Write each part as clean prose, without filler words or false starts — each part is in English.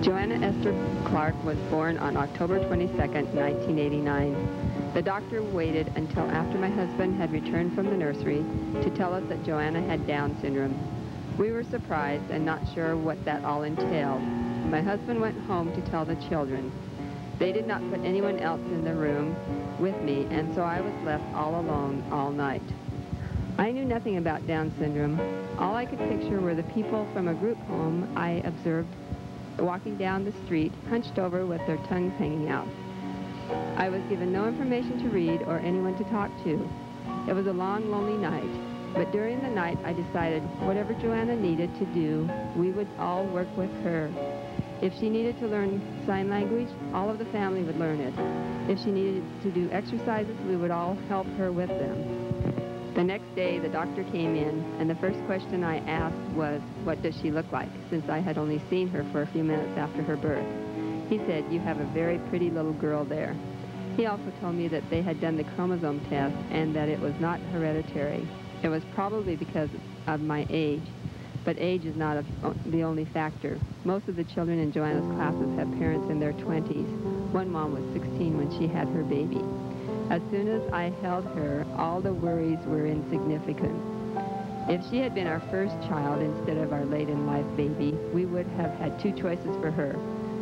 Joanna Esther Clark was born on October 22nd, 1989. The doctor waited until after my husband had returned from the nursery to tell us that Joanna had Down syndrome. We were surprised and not sure what that all entailed. My husband went home to tell the children. They did not put anyone else in the room with me, and so I was left all alone all night. I knew nothing about Down syndrome. All I could picture were the people from a group home I observed walking down the street, hunched over with their tongues hanging out. I was given no information to read or anyone to talk to. It was a long, lonely night, but during the night I decided whatever Joanna needed to do, we would all work with her. If she needed to learn sign language, all of the family would learn it. If she needed to do exercises, we would all help her with them. The next day, the doctor came in, and the first question I asked was, what does she look like, since I had only seen her for a few minutes after her birth. He said, you have a very pretty little girl there. He also told me that they had done the chromosome test and that it was not hereditary. It was probably because of my age, but age is not the only factor. Most of the children in Joanna's classes have parents in their 20s. One mom was 16 when she had her baby. As soon as I held her, all the worries were insignificant. If she had been our first child instead of our late-in-life baby, we would have had two choices for her: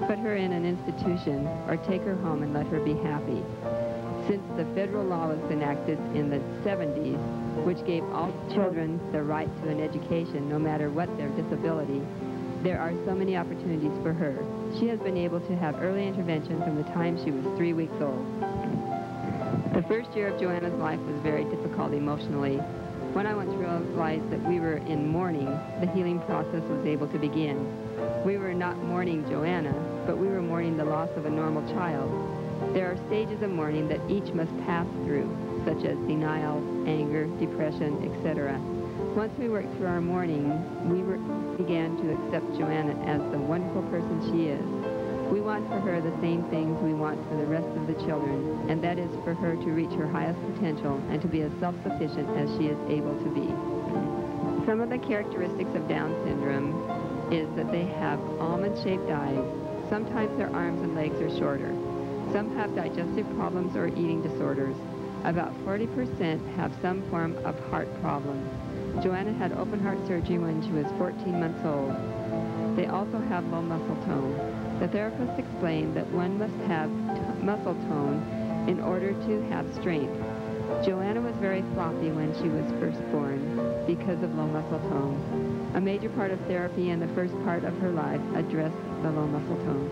put her in an institution or take her home and let her be happy. Since the federal law was enacted in the 70s, which gave all children the right to an education no matter what their disability, there are so many opportunities for her. She has been able to have early intervention from the time she was 3 weeks old. The first year of Joanna's life was very difficult emotionally. When I once realized that we were in mourning, the healing process was able to begin. We were not mourning Joanna, but we were mourning the loss of a normal child. There are stages of mourning that each must pass through, such as denial, anger, depression, etc. Once we worked through our mourning, we began to accept Joanna as the wonderful person she is. We want for her the same things we want for the rest of the children, and that is for her to reach her highest potential and to be as self-sufficient as she is able to be. Some of the characteristics of Down syndrome is that they have almond-shaped eyes. Sometimes their arms and legs are shorter. Some have digestive problems or eating disorders. About 40% have some form of heart problem. Joanna had open heart surgery when she was 14 months old. They also have low muscle tone. The therapist explained that one must have muscle tone in order to have strength. Joanna was very floppy when she was first born because of low muscle tone. A major part of therapy in the first part of her life addressed the low muscle tone.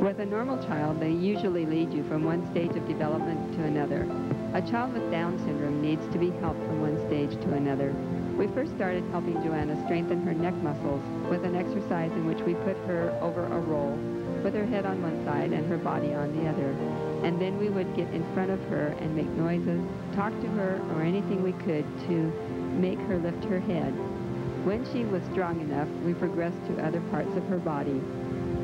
With a normal child, they usually lead you from one stage of development to another. A child with Down syndrome needs to be helped from one stage to another. We first started helping Joanna strengthen her neck muscles with an exercise in which we put her over a roll with her head on one side and her body on the other. And then we would get in front of her and make noises, talk to her, or anything we could to make her lift her head. When she was strong enough, we progressed to other parts of her body.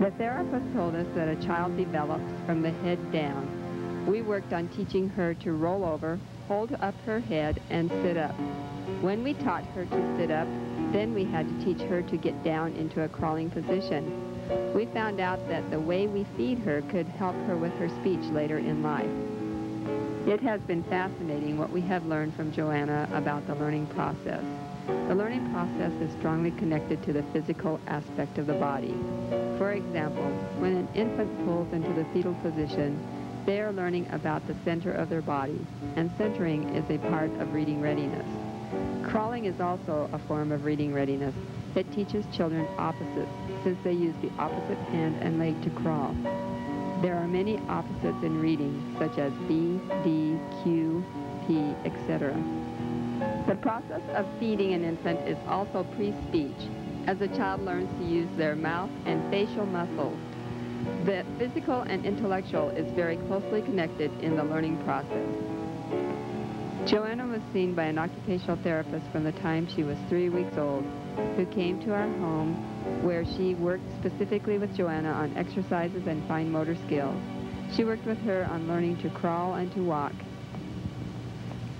The therapist told us that a child develops from the head down. We worked on teaching her to roll over, hold up her head, and sit up. When we taught her to sit up, then we had to teach her to get down into a crawling position. We found out that the way we feed her could help her with her speech later in life. It has been fascinating what we have learned from Joanna about the learning process. The learning process is strongly connected to the physical aspect of the body. For example, when an infant pulls into the fetal position, they are learning about the center of their body, and centering is a part of reading readiness. Crawling is also a form of reading readiness. It teaches children opposites, since they use the opposite hand and leg to crawl. There are many opposites in reading, such as B, D, Q, P, etc. The process of feeding an infant is also pre-speech, as the child learns to use their mouth and facial muscles. The physical and intellectual is very closely connected in the learning process. Joanna was seen by an occupational therapist from the time she was 3 weeks old, who came to our home where she worked specifically with Joanna on exercises and fine motor skills. She worked with her on learning to crawl and to walk.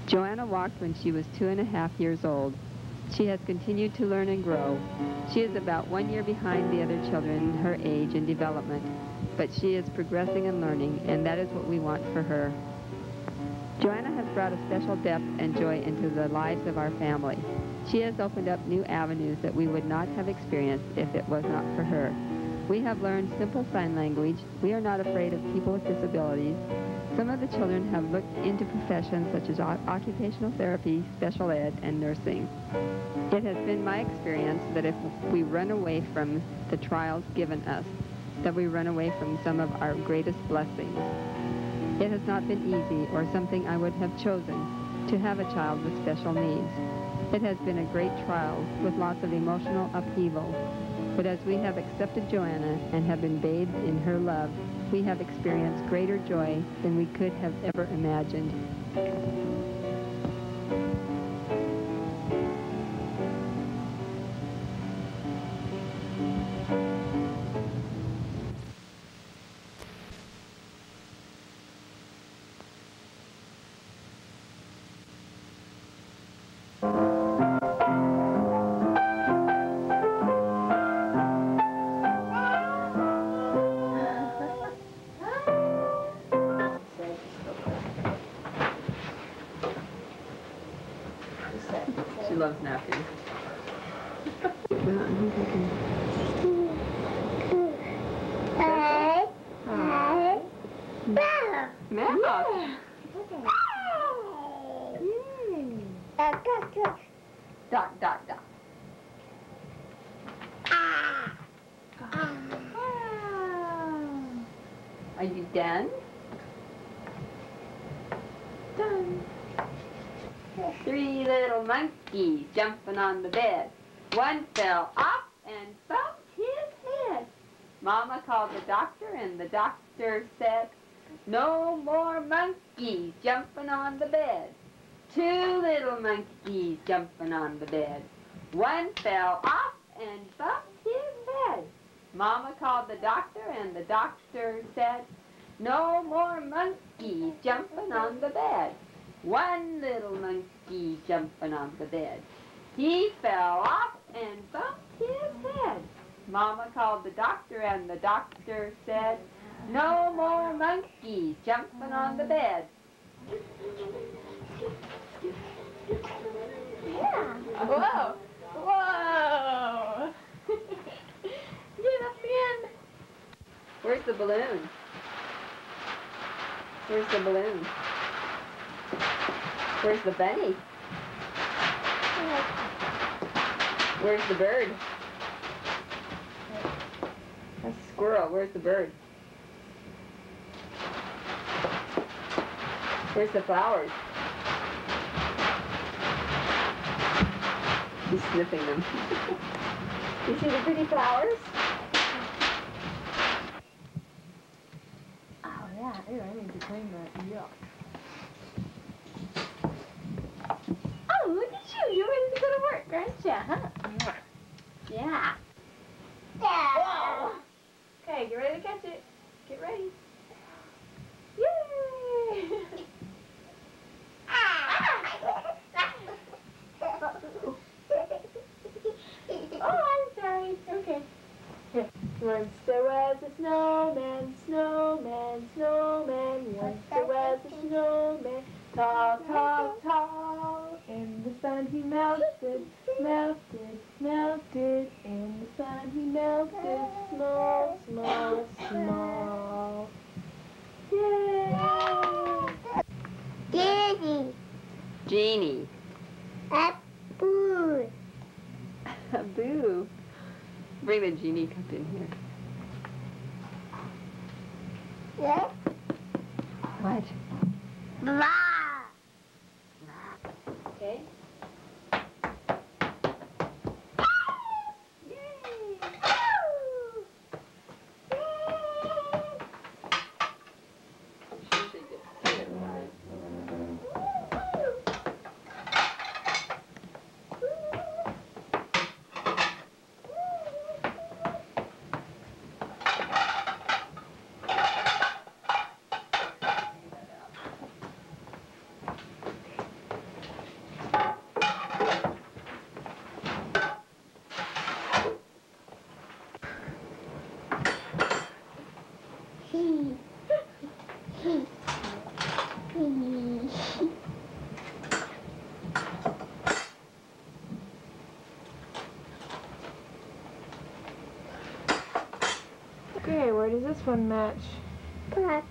Joanna walked when she was 2.5 years old. She has continued to learn and grow. She is about 1 year behind the other children her age and development, but she is progressing and learning, and that is what we want for her. Joanna has brought a special depth and joy into the lives of our family. She has opened up new avenues that we would not have experienced if it was not for her. We have learned simple sign language. We are not afraid of people with disabilities. Some of the children have looked into professions such as occupational therapy, special ed, and nursing. It has been my experience that if we run away from the trials given us, that we run away from some of our greatest blessings. It has not been easy or something I would have chosen to have a child with special needs. It has been a great trial with lots of emotional upheaval. But as we have accepted Joanna and have been bathed in her love, we have experienced greater joy than we could have ever imagined. She loves napping. Dot, dot, dot. Are you done? Done. 3 little monkeys jumping on the bed. One fell off and bumped his head. Mama called the doctor and the doctor said, "No more monkeys jumping on the bed." 2 little monkeys jumping on the bed. One fell off and bumped his head. Mama called the doctor and the doctor said, "No more monkeys jumping on the bed." 1 little monkey jumping on the bed. He fell off and bumped his head. Mama called the doctor and the doctor said, "No more monkeys jumping on the bed." Yeah. Whoa. Whoa. Get up in. Where's the balloon? Where's the balloon? Where's the bunny? Where's the bird? That's a squirrel. Where's the bird? Where's the flowers? He's sniffing them. You see the pretty flowers? Oh, yeah. Ew, I need to clean that. Yuck. Oh, look at you. You're ready to go to work, aren't you, huh? Yeah. Whoa. Okay, get ready to catch it. Get ready. Yay! Oh, I'm sorry. Okay. Here. Once there was a snowman, snowman, snowman. Once there was a snowman, tall, tall, tall. In the sun he melted, melted, melted. In the sun he melted, small, small, small. Yay! Daddy, Jeannie. apple, Boo. Bring the genie cup in here. yeah, What? blah. Okay. Okay, where does this one match? Black.